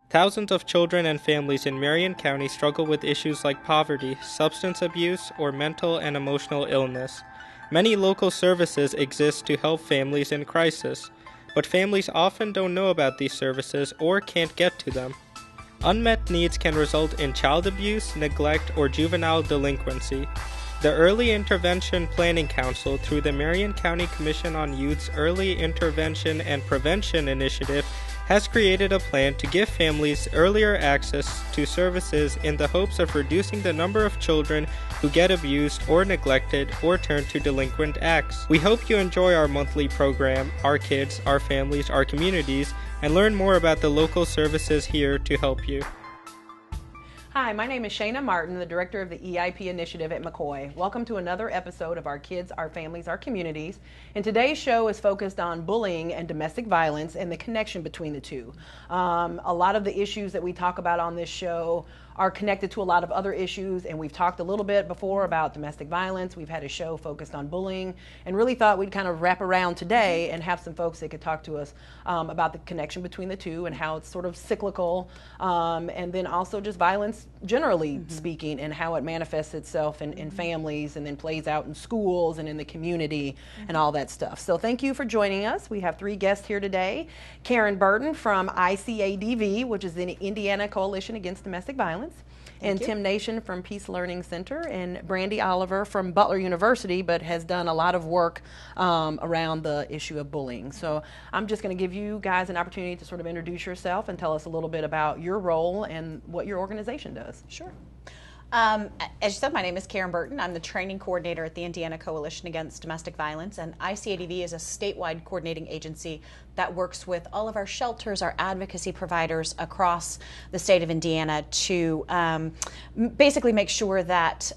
Thousands of children and families in Marion County struggle with issues like poverty, substance abuse, or mental and emotional illness. Many local services exist to help families in crisis, but families often don't know about these services or can't get to them. Unmet needs can result in child abuse, neglect, or juvenile delinquency. The Early Intervention Planning Council, through the Marion County Commission on Youth's Early Intervention and Prevention Initiative, has created a plan to give families earlier access to services in the hopes of reducing the number of children who get abused or neglected or turn to delinquent acts. We hope you enjoy our monthly program, Our Kids, Our Families, Our Communities, and learn more about the local services here to help you. Hi, my name is Shana Martin, the Director of the EIP Initiative at McCoy. Welcome to another episode of Our Kids, Our Families, Our Communities. And today's show is focused on bullying and domestic violence and the connection between the two. A lot of the issues that we talk about on this show are connected to a lot of other issues, and we've talked a little bit before about domestic violence. We've had a show focused on bullying, and really thought we'd kind of wrap around today and have some folks that could talk to us about the connection between the two and how it's sort of cyclical, and then also just violence generally speaking and how it manifests itself in families and then plays out in schools and in the community and all that stuff. So thank you for joining us. We have three guests here today. Karen Burton from ICADV, which is the Indiana Coalition Against Domestic Violence. And Tim Nation from Peace Learning Center, and Brandi Oliver from Butler University, but has done a lot of work around the issue of bullying. So I'm just going to give you guys an opportunity to sort of introduce yourself and tell us a little bit about your role and what your organization does. Sure. As you said, my name is Karen Burton. I'm the training coordinator at the Indiana Coalition Against Domestic Violence, and ICADV is a statewide coordinating agency that works with all of our shelters, our advocacy providers across the state of Indiana to basically make sure that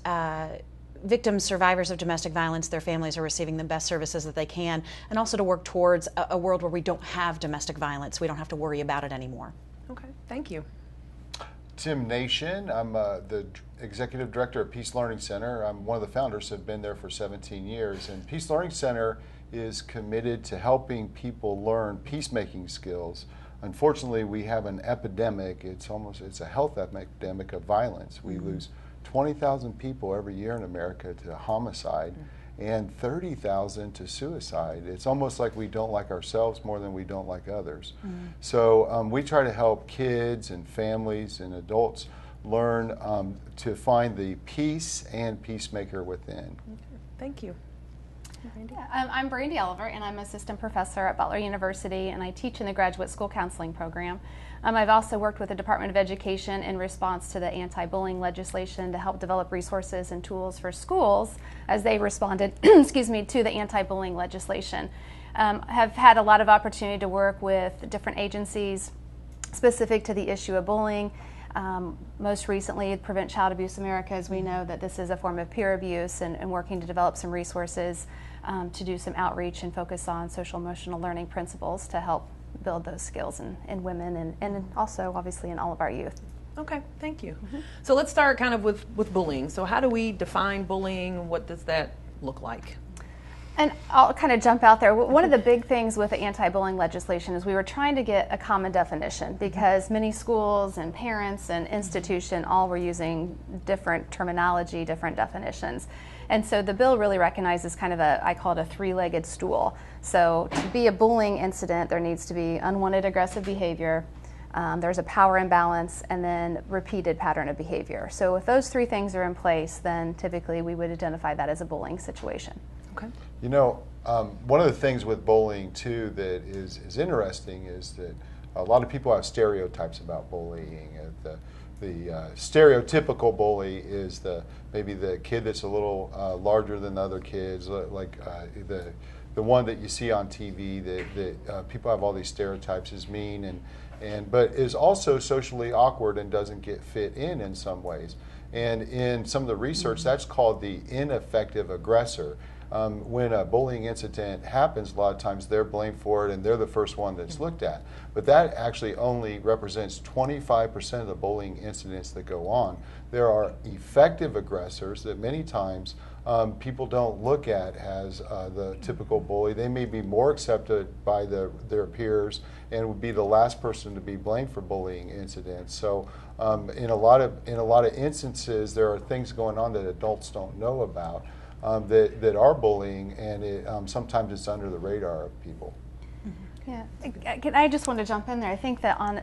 victims, survivors of domestic violence, their families are receiving the best services that they can, and also to work towards a world where we don't have domestic violence. We don't have to worry about it anymore. Okay, thank you. Tim Nation. I'm the Executive Director of Peace Learning Center. I'm one of the founders, have been there for 17 years. And Peace Learning Center is committed to helping people learn peacemaking skills. Unfortunately, we have an epidemic. It's a health epidemic of violence. We lose 20,000 people every year in America to homicide and 30,000 to suicide. It's almost like we don't like ourselves more than we don't like others. So we try to help kids and families and adults learn to find the peace and peacemaker within. Okay. Thank you. Yeah, I'm Brandi Oliver, and I'm assistant professor at Butler University, and I teach in the graduate school counseling program. I've also worked with the Department of Education in response to the anti-bullying legislation to help develop resources and tools for schools as they responded excuse me, to the anti-bullying legislation. Have had a lot of opportunity to work with different agencies specific to the issue of bullying. Most recently, Prevent Child Abuse America, as we know that this is a form of peer abuse, and working to develop some resources to do some outreach and focus on social emotional learning principles to help build those skills in women and also obviously in all of our youth. Okay, thank you. So let's start kind of with bullying. So how do we define bullying? What does that look like? And I'll kind of jump out there. One of the big things with the anti-bullying legislation is we were trying to get a common definition because many schools and parents and institutions all were using different terminology, different definitions. And so the bill really recognizes kind of I call it a three-legged stool. So to be a bullying incident, there needs to be unwanted aggressive behavior, there's a power imbalance, and then repeated pattern of behavior. So if those three things are in place, then typically we would identify that as a bullying situation. Okay. You know, one of the things with bullying too that is interesting is that a lot of people have stereotypes about bullying. The stereotypical bully is maybe the kid that's a little larger than other kids, like the one that you see on TV that people have all these stereotypes is mean but is also socially awkward and doesn't get fit in some ways. And in some of the research, that's called the ineffective aggressor. When a bullying incident happens, a lot of times they're blamed for it and they're the first one that's looked at. But that actually only represents 25% of the bullying incidents that go on. There are effective aggressors that many times people don't look at as the typical bully. They may be more accepted by their peers and would be the last person to be blamed for bullying incidents. So in a lot of instances, there are things going on that adults don't know about that are bullying, and sometimes it's under the radar of people. Yeah, I just want to jump in there. I think that on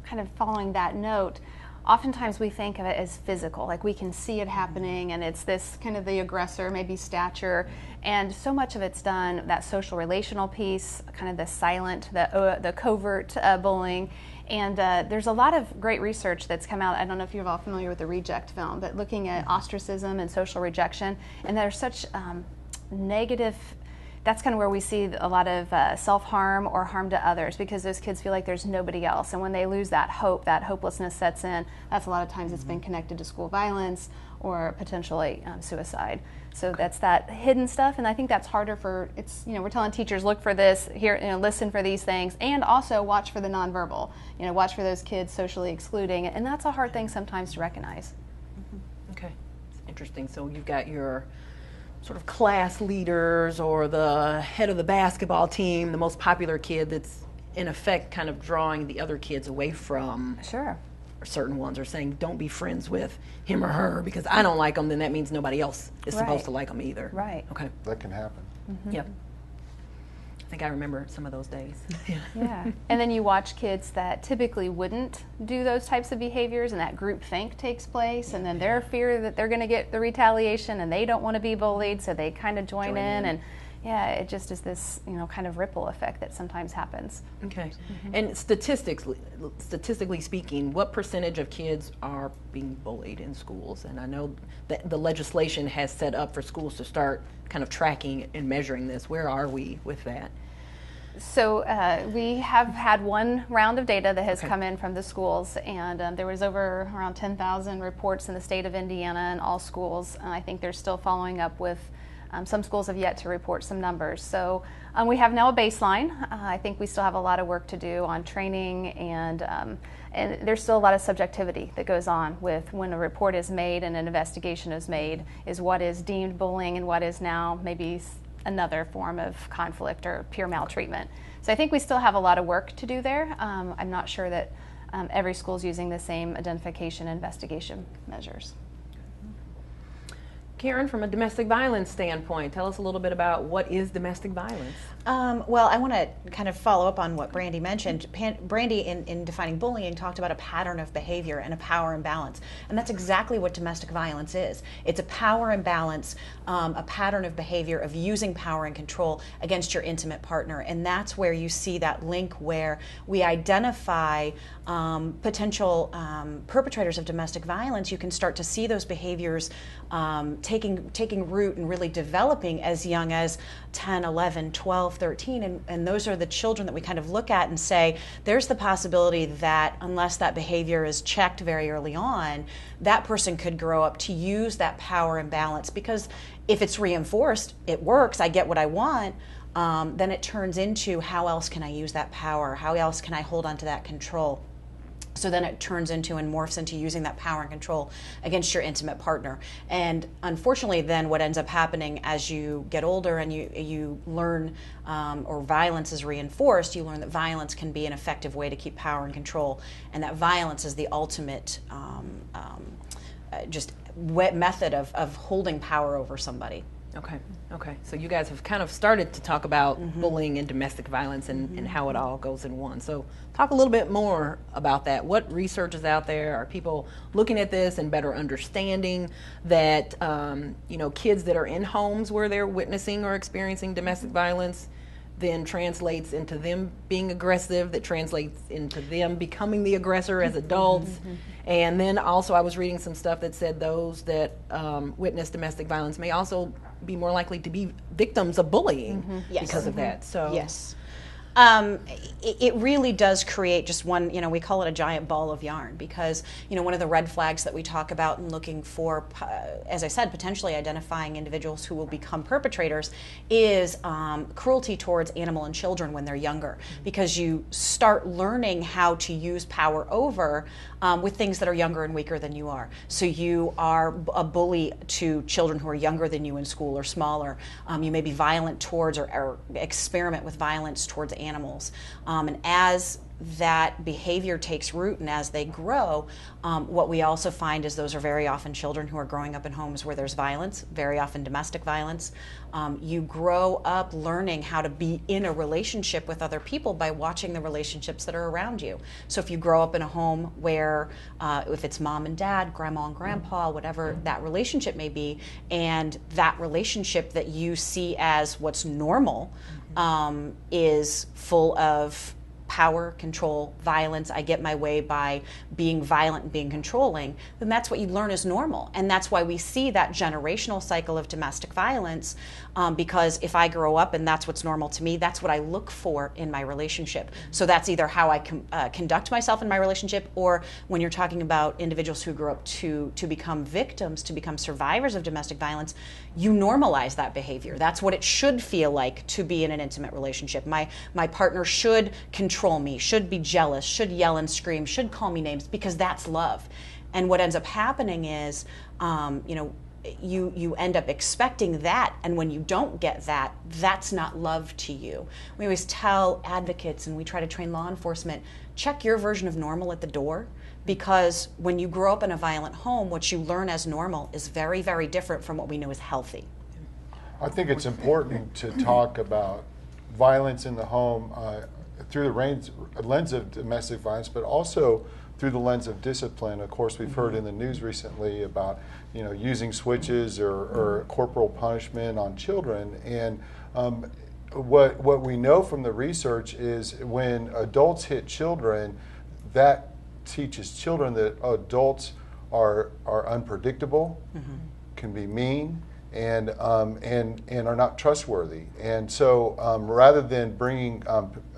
kind of following that note, oftentimes we think of it as physical, like we can see it happening, and it's this kind of the aggressor, maybe stature, and so much of it's done, that social relational piece, kind of the silent, the covert bullying. And there's a lot of great research that's come out. I don't know if you're all familiar with the Reject film, but looking at ostracism and social rejection, and there's such negative. That's kind of where we see a lot of self-harm or harm to others, because those kids feel like there's nobody else. And when they lose that hope, that hopelessness sets in, that's a lot of times it's been connected to school violence or potentially suicide. So that's that hidden stuff, and I think that's harder for, we're telling teachers, look for this, here, listen for these things, and also watch for the nonverbal, watch for those kids socially excluding, and that's a hard thing sometimes to recognize. Okay, it's interesting. So you've got your sort of class leaders or the head of the basketball team, the most popular kid that's in effect kind of drawing the other kids away from certain ones, or saying don't be friends with him or her because I don't like them, then that means nobody else is supposed to like them either. Right. Okay. That can happen. Yep. I think I remember some of those days. Yeah. And then you watch kids that typically wouldn't do those types of behaviors, and that group think takes place, and then their fear that they're going to get the retaliation and they don't want to be bullied, so they kind of join in. And it just is this, kind of ripple effect that sometimes happens. Okay. And statistically speaking, what percentage of kids are being bullied in schools? And I know that the legislation has set up for schools to start kind of tracking and measuring this. Where are we with that? So we have had one round of data that has come in from the schools, and there was around 10,000 reports in the state of Indiana in all schools. I think they're still following up with some schools have yet to report some numbers. So we have now a baseline. I think we still have a lot of work to do on training, and there's still a lot of subjectivity that goes on with when a report is made and an investigation is made, is what is deemed bullying and what is now maybe another form of conflict or peer maltreatment. So I think we still have a lot of work to do there. I'm not sure that every school is using the same identification and investigation measures. Karen, from a domestic violence standpoint, tell us a little bit about what is domestic violence. Well, I want to kind of follow up on what Brandi mentioned. Brandi, in defining bullying, talked about a pattern of behavior and a power imbalance. And that's exactly what domestic violence is. It's a power imbalance, a pattern of behavior of using power and control against your intimate partner. And that's where you see that link where we identify potential perpetrators of domestic violence. You can start to see those behaviors taking root and really developing as young as 10, 11, 12, 13, and those are the children that we kind of look at and say, there's the possibility that unless that behavior is checked very early on, that person could grow up to use that power imbalance, because if it's reinforced, it works, I get what I want, then it turns into how else can I use that power, how else can I hold on to that control. So then it turns into and morphs into using that power and control against your intimate partner. And unfortunately then what ends up happening as you get older and you learn, or violence is reinforced, you learn that violence can be an effective way to keep power and control, and that violence is the ultimate just method of holding power over somebody. Okay. So you guys have kind of started to talk about bullying and domestic violence and how it all goes in one. So talk a little bit more about that. What research is out there? Are people looking at this and better understanding that, kids that are in homes where they're witnessing or experiencing domestic violence then translates into them being aggressive, that translates into them becoming the aggressor as adults. And then also I was reading some stuff that said those that witness domestic violence may also be more likely to be victims of bullying because of that. So yes. It really does create just one, we call it a giant ball of yarn, because, one of the red flags that we talk about in looking for, as I said, potentially identifying individuals who will become perpetrators is cruelty towards animal and children when they're younger, because you start learning how to use power over with things that are younger and weaker than you are. So you are a bully to children who are younger than you in school or smaller. You may be violent towards or experiment with violence towards animals. And as that behavior takes root and as they grow, what we also find is those are very often children who are growing up in homes where there's violence, very often domestic violence. You grow up learning how to be in a relationship with other people by watching the relationships that are around you. So if you grow up in a home where, if it's mom and dad, grandma and grandpa, whatever that relationship may be, and that relationship that you see as what's normal is full of power, control, violence, I get my way by being violent and being controlling, then that's what you learn is normal. And that's why we see that generational cycle of domestic violence, because if I grow up and that's what's normal to me, that's what I look for in my relationship. So that's either how I conduct myself in my relationship, or when you're talking about individuals who grow up to become victims, to become survivors of domestic violence, you normalize that behavior. That's what it should feel like to be in an intimate relationship. My partner should control me, should be jealous, should yell and scream, should call me names, because that's love. And what ends up happening is, you end up expecting that, and when you don't get that, that's not love to you. We always tell advocates, and we try to train law enforcement, check your version of normal at the door, because when you grow up in a violent home, what you learn as normal is very, very different from what we know as healthy. I think it's important to talk about violence in the home through the lens of domestic violence, but also through the lens of discipline. Of course, we've heard in the news recently about using switches or corporal punishment on children. And what we know from the research is when adults hit children, that teaches children that adults are unpredictable, can be mean, and are not trustworthy. And so rather than bringing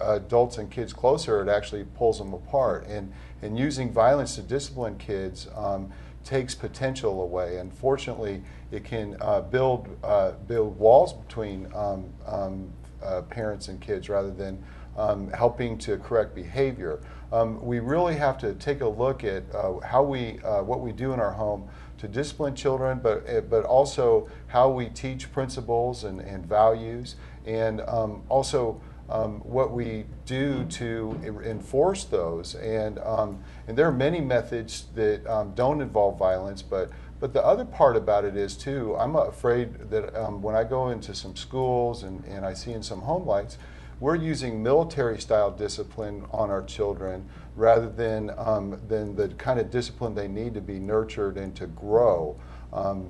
adults and kids closer, it actually pulls them apart. And using violence to discipline kids takes potential away. Unfortunately, it can build walls between parents and kids rather than helping to correct behavior. We really have to take a look at what we do in our home to discipline children, but also how we teach principles and values, and also what we do to enforce those. And there are many methods that don't involve violence, but the other part about it is too, I'm afraid that when I go into some schools and I see in some home lights, we're using military-style discipline on our children rather than the kind of discipline they need to be nurtured and to grow.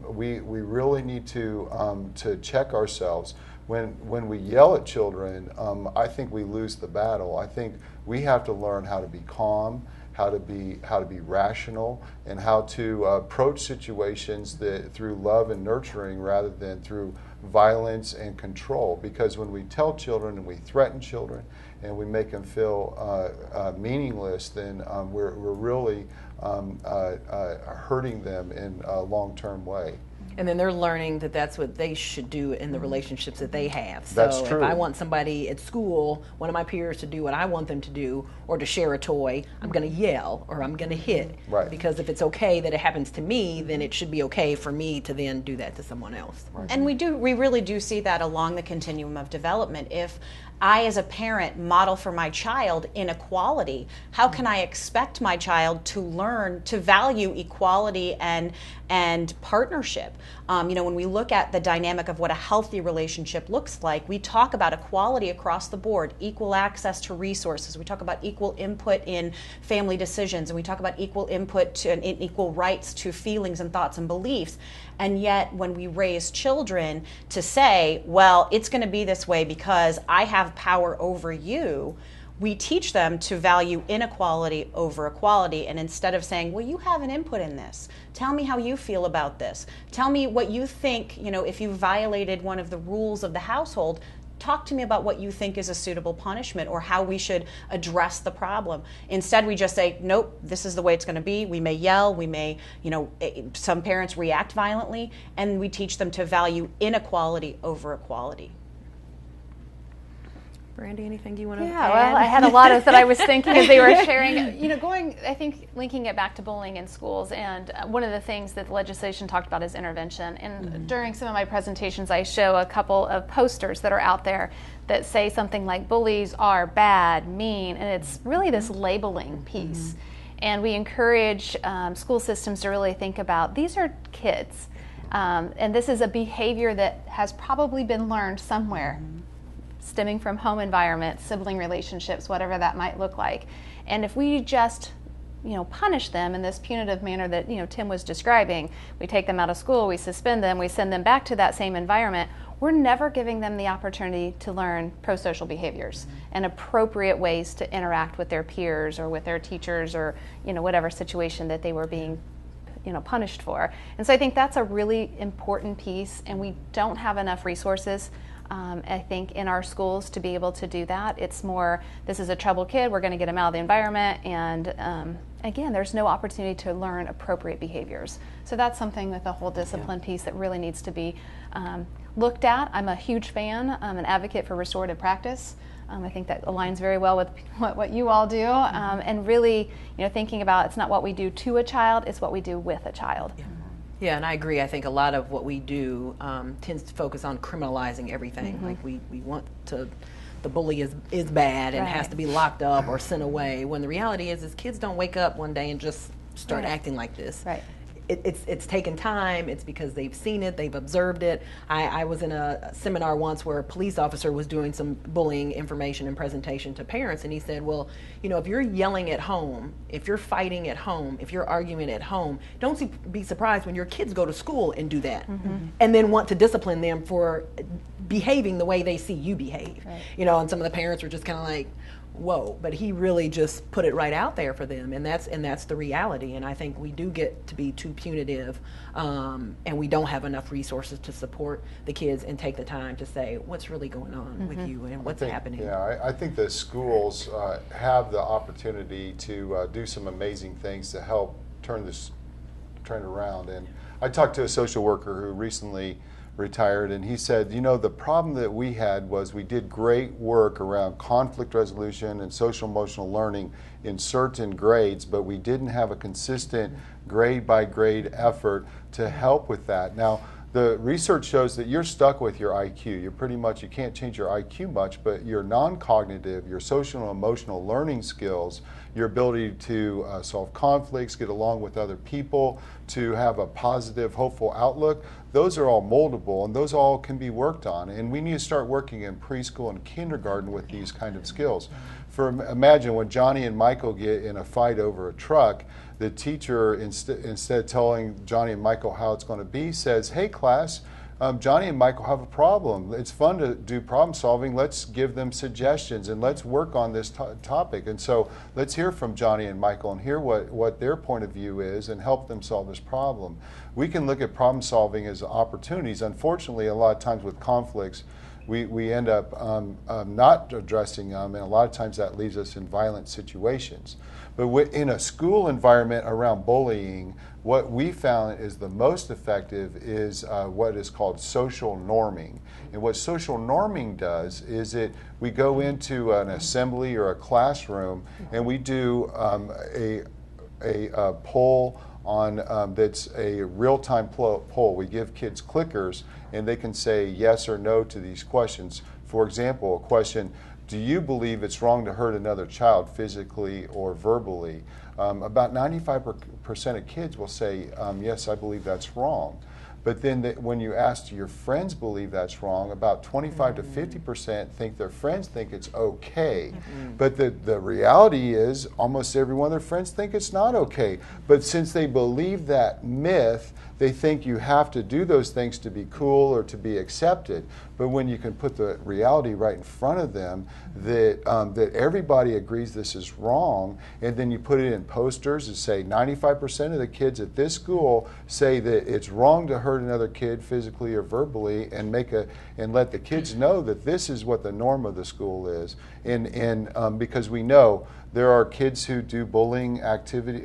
We really need to check ourselves. When we yell at children, I think we lose the battle. I think we have to learn how to be calm, how to be rational, and how to approach situations through love and nurturing rather than through violence and control. Because when we tell children and we threaten children and we make them feel meaningless, then we're really hurting them in a long-term way. And then they're learning that that's what they should do in the relationships that they have. So That's true. If I want somebody at school, one of my peers, to do what I want them to do, or to share a toy, I'm going to yell or I'm going to hit. Right. Because if it's okay that it happens to me, then it should be okay for me to then do that to someone else. Right. And we really do see that along the continuum of development. If I, as a parent, model for my child inequality, how can I expect my child to learn to value equality and partnership? When we look at the dynamic of what a healthy relationship looks like, we talk about equality across the board, equal access to resources. We talk about equal input in family decisions, and we talk about equal input and equal rights to feelings and thoughts and beliefs. And yet, when we raise children to say, well, it's going to be this way because I have power over you, we teach them to value inequality over equality. And instead of saying, well, you have an input in this, tell me how you feel about this, tell me what you think, if you violated one of the rules of the household, talk to me about what you think is a suitable punishment or how we should address the problem. Instead, we just say, nope, this is the way it's going to be. We may yell, we may, some parents react violently, and we teach them to value inequality over equality. Brandi, anything you want to Yeah, add? well, I had a lot of that I was thinking as they were sharing. I think linking it back to bullying in schools, and one of the things that the legislation talked about is intervention. And during some of my presentations, I show a couple of posters that are out there that say something like bullies are bad, mean, and it's really this labeling piece. And we encourage school systems to really think about, these are kids, and this is a behavior that has probably been learned somewhere. Stemming from home environment, sibling relationships, whatever that might look like. And if we just, punish them in this punitive manner that, Tim was describing, we take them out of school, we suspend them, we send them back to that same environment, we're never giving them the opportunity to learn pro-social behaviors and appropriate ways to interact with their peers or with their teachers or, whatever situation that they were being punished for. And so I think that's a really important piece, and we don't have enough resources I think in our schools to be able to do that. It's more, this is a troubled kid, we're going to get him out of the environment, and again, there's no opportunity to learn appropriate behaviors. So that's something with the whole discipline piece that really needs to be looked at. I'm a huge fan, an advocate for restorative practice. I think that aligns very well with what you all do, and really, thinking about, it's not what we do to a child, it's what we do with a child. Yeah, and I agree. I think a lot of what we do tends to focus on criminalizing everything. Like we want to, the bully is bad and has to be locked up or sent away, when the reality is kids don't wake up one day and just start acting like this. Right. It's taken time. It's because they've seen it, they've observed it. I was in a seminar once where a police officer was doing some bullying information and presentation to parents, and he said, well, if you're yelling at home, if you're fighting at home, if you're arguing at home, don't be surprised when your kids go to school and do that, and then want to discipline them for behaving the way they see you behave. Right. And some of the parents were just kind of like, whoa, but he really just put it right out there for them, and that's the reality. And I think we do get to be too punitive, and we don't have enough resources to support the kids and take the time to say what's really going on with you and what's happening. Yeah, I think the schools have the opportunity to do some amazing things to help turn this trend around. And I talked to a social worker who recently retired, and he said, the problem that we had was we did great work around conflict resolution and social emotional learning in certain grades, but we didn't have a consistent grade by grade effort to help with that. Now, the research shows that you're stuck with your IQ. You can't change your IQ much, but your non-cognitive, your social and emotional learning skills, your ability to solve conflicts, get along with other people, to have a positive, hopeful outlook, those are all moldable, and those all can be worked on. And we need to start working in preschool and kindergarten with these kind of skills. Imagine when Johnny and Michael get in a fight over a truck, the teacher, instead of telling Johnny and Michael how it's going to be, says, hey class, Johnny and Michael have a problem. It's fun to do problem solving. Let's give them suggestions and let's work on this topic. And so let's hear from Johnny and Michael and hear what their point of view is and help them solve this problem. We can look at problem solving as opportunities. Unfortunately, a lot of times with conflicts, we end up not addressing them, and a lot of times that leaves us in violent situations. But in a school environment around bullying, what we found is the most effective is what is called social norming. And what social norming does is we go into an assembly or a classroom and we do a poll on that's a real-time poll. We give kids clickers and they can say yes or no to these questions. For example, a question, do you believe it's wrong to hurt another child physically or verbally? About 95% of kids will say, yes, I believe that's wrong. But then when you ask, do your friends believe that's wrong, about 25 to 50% think their friends think it's okay. But the reality is almost every one of their friends think it's not okay. But since they believe that myth, they think you have to do those things to be cool or to be accepted. but when you can put the reality right in front of them that that everybody agrees this is wrong, and then you put it in posters and say 95% of the kids at this school say that it's wrong to hurt another kid physically or verbally, and let the kids know that this is what the norm of the school is, and because we know there are kids who do bullying activity,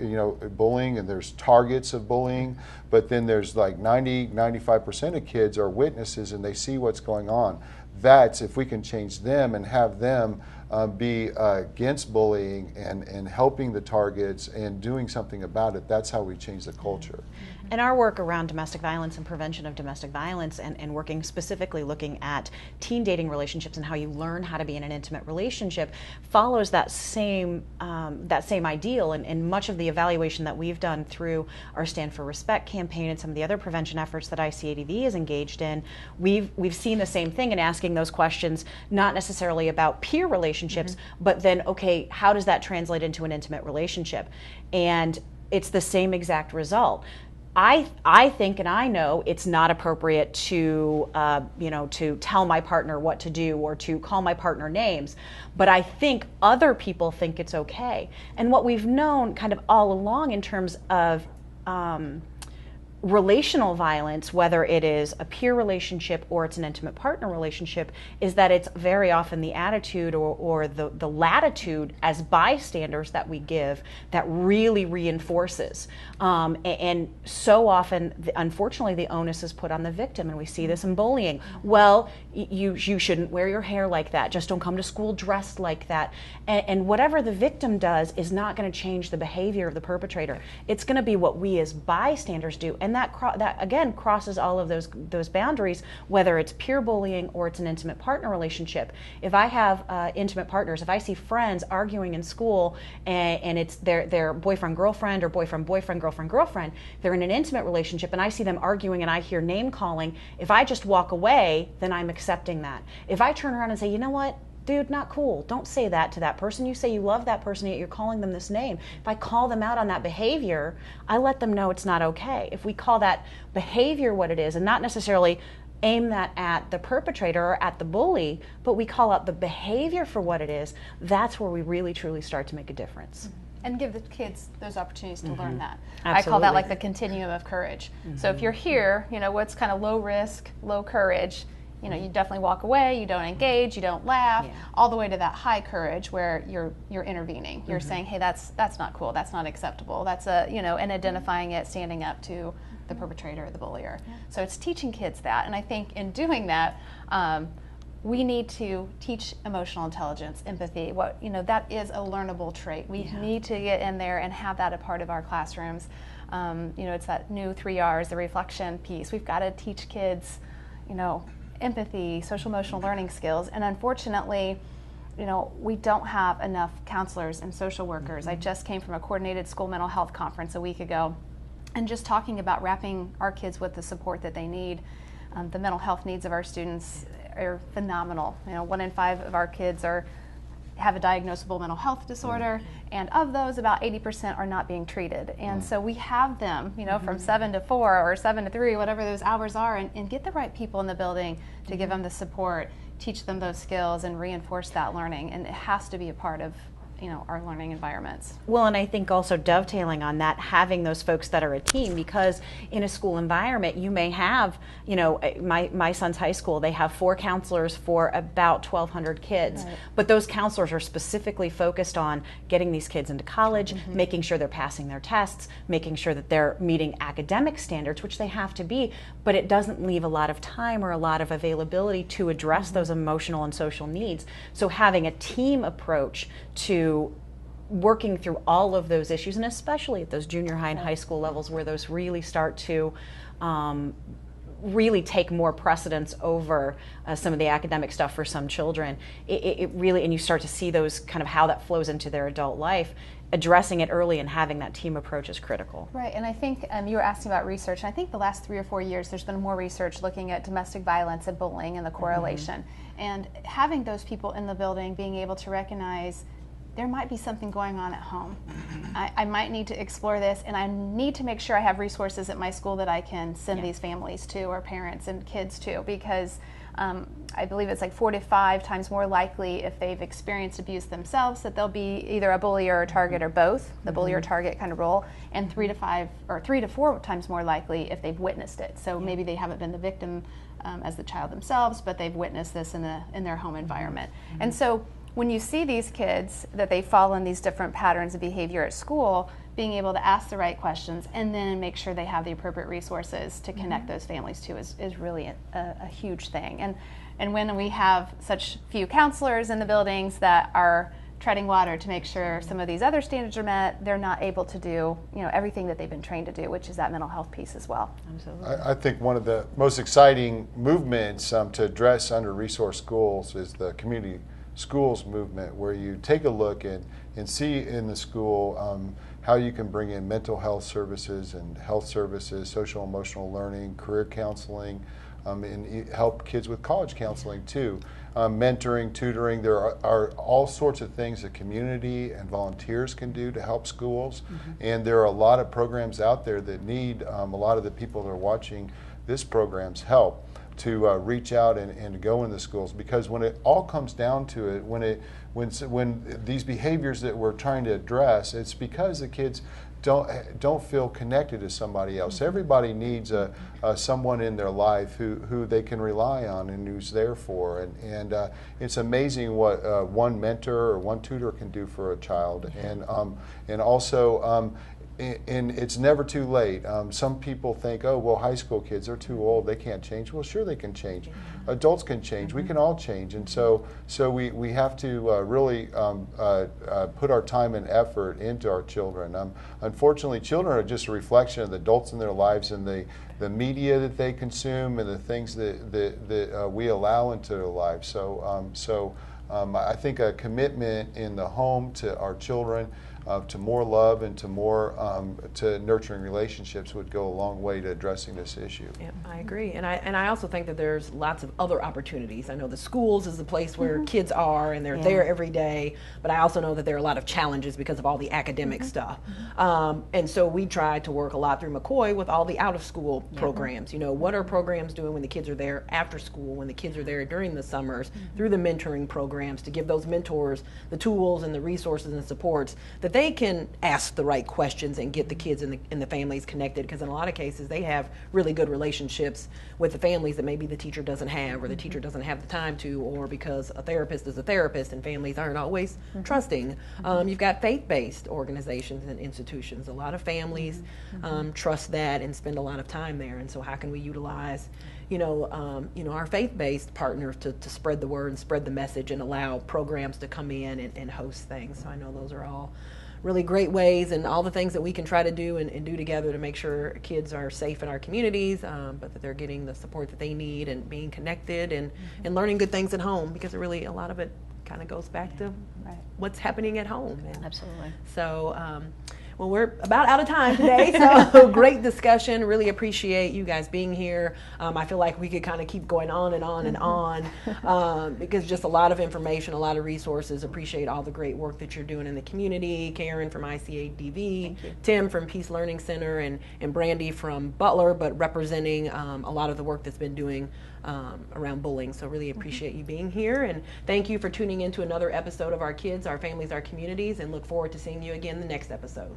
bullying, and there's targets of bullying, but then there's like 95% of kids are witnesses and they see what's going on. That's if we can change them and have them be against bullying and helping the targets and doing something about it, that's how we change the culture. And our work around domestic violence and prevention of domestic violence, and working specifically looking at teen dating relationships and how you learn how to be in an intimate relationship, follows that same ideal. And much of the evaluation that we've done through our Stand for Respect campaign and some of the other prevention efforts that ICADV is engaged in, we've seen the same thing in asking those questions, not necessarily about peer relationships, but then, okay, how does that translate into an intimate relationship? And it's the same exact result. I think and I know it's not appropriate to to tell my partner what to do or to call my partner names, but I think other people think it's okay. And what we've known kind of all along in terms of relational violence, whether it is a peer relationship or it's an intimate partner relationship, is that it's very often the attitude or the latitude as bystanders that we give that really reinforces. And so often, unfortunately, the onus is put on the victim, and we see this in bullying. Well, you shouldn't wear your hair like that. Just don't come to school dressed like that. And whatever the victim does is not going to change the behavior of the perpetrator. It's going to be what we as bystanders do. And that again crosses all of those boundaries, whether it's peer bullying or it's an intimate partner relationship. If I have intimate partners, if I see friends arguing in school and it's their boyfriend-girlfriend or boyfriend-boyfriend, girlfriend-girlfriend, they're in an intimate relationship and I see them arguing and I hear name calling, if I just walk away, then I'm accepting that. If I turn around and say, you know what? Dude, not cool. Don't say that to that person. You say you love that person, yet you're calling them this name. If I call them out on that behavior, I let them know it's not okay. If we call that behavior what it is and not necessarily aim that at the perpetrator or at the bully, but we call out the behavior for what it is, that's where we really truly start to make a difference. And give the kids those opportunities to learn that. Absolutely. I call that like the continuum of courage. So if you're here, what's kind of low risk, low courage, you definitely walk away, you don't engage, you don't laugh, all the way to that high courage where you're intervening. You're saying, hey, that's not cool, that's not acceptable, that's and identifying it, standing up to the perpetrator or the bullier. So it's teaching kids that, and I think in doing that, we need to teach emotional intelligence, empathy. That is a learnable trait. We need to get in there and have that a part of our classrooms. It's that new 3 R's, the reflection piece. We've got to teach kids, empathy, social emotional learning skills, and unfortunately, we don't have enough counselors and social workers. I just came from a coordinated school mental health conference a week ago, and just talking about wrapping our kids with the support that they need. The mental health needs of our students are phenomenal. 1 in 5 of our kids have a diagnosable mental health disorder, and of those, about 80% are not being treated. And so we have them, from 7 to 4 or 7 to 3, whatever those hours are, and get the right people in the building to give them the support, teach them those skills, and reinforce that learning. And it has to be a part of our learning environments. Well, and I think also dovetailing on that, having those folks that are a team, because in a school environment, you may have, my son's high school, they have 4 counselors for about 1,200 kids, but those counselors are specifically focused on getting these kids into college, making sure they're passing their tests, making sure that they're meeting academic standards, which they have to be, but it doesn't leave a lot of time or a lot of availability to address those emotional and social needs. So having a team approach to working through all of those issues, and especially at those junior high and high school levels where those really start to really take more precedence over some of the academic stuff for some children, it really, and you start to see those kind of how that flows into their adult life, addressing it early and having that team approach is critical. Right, and I think you were asking about research, and I think the last 3 or 4 years there's been more research looking at domestic violence and bullying and the correlation, and having those people in the building being able to recognize there might be something going on at home. I might need to explore this, and I need to make sure I have resources at my school that I can send these families to, or parents and kids to, because I believe it's like 4 to 5 times more likely if they've experienced abuse themselves that they'll be either a bully or a target or both, the bully or target kind of role, and 3 to 4 times more likely if they've witnessed it. So maybe they haven't been the victim as the child themselves, but they've witnessed this in their home environment. And so when you see these kids that they fall in these different patterns of behavior at school, being able to ask the right questions and then make sure they have the appropriate resources to connect those families to is really a huge thing. And when we have such few counselors in the buildings that are treading water to make sure some of these other standards are met, they're not able to do everything that they've been trained to do, which is that mental health piece as well. Absolutely. I think one of the most exciting movements to address under-resourced schools is the community schools movement, where you take a look and see in the school how you can bring in mental health services and health services, social emotional learning, career counseling, and help kids with college counseling too. Mentoring, tutoring, there are all sorts of things that community and volunteers can do to help schools. And there are a lot of programs out there that need a lot of the people that are watching this program's help to reach out and to go in the schools, because when it all comes down to it, when these behaviors that we're trying to address, it's because the kids don't feel connected to somebody else. Everybody needs someone in their life who they can rely on and who's there for. And it's amazing what one mentor or one tutor can do for a child. And also. And it's never too late. Some people think, oh, well, high school kids are too old, they can't change. Well, sure they can change. Adults can change. We can all change. And so we have to really put our time and effort into our children. Unfortunately, children are just a reflection of the adults in their lives and the media that they consume and the things that we allow into their lives. So I think a commitment in the home to our children, to more love and to more to nurturing relationships would go a long way to addressing this issue. Yeah, I agree, and I also think that there's lots of other opportunities. I know the schools is the place where kids are and they're there every day, but I also know that there are a lot of challenges because of all the academic stuff. And so we try to work a lot through McCoy with all the out-of-school programs. What are programs doing when the kids are there after school, when the kids are there during the summers, through the mentoring programs, to give those mentors the tools and the resources and supports that they can ask the right questions and get the kids and the families connected, because in a lot of cases they have really good relationships with the families that maybe the teacher doesn't have, or the teacher doesn't have the time to, or because a therapist is a therapist and families aren't always trusting. You've got faith-based organizations and institutions. A lot of families trust that and spend a lot of time there, and so how can we utilize our faith-based partners to spread the word and spread the message and allow programs to come in and host things. So I know those are all really great ways and all the things that we can try to do and do together to make sure kids are safe in our communities, but that they're getting the support that they need and being connected and learning good things at home, because really a lot of it kind of goes back to what's happening at home. Absolutely. So, well, we're about out of time today, so great discussion. Really appreciate you guys being here. I feel like we could kind of keep going on and on and on because just a lot of information, a lot of resources. Appreciate all the great work that you're doing in the community. Karen from ICADV, Tim from Peace Learning Center, and Brandi from Butler, but representing a lot of the work that's been doing around bullying. So really appreciate you being here, and thank you for tuning in to another episode of Our Kids, Our Families, Our Communities, and look forward to seeing you again the next episode.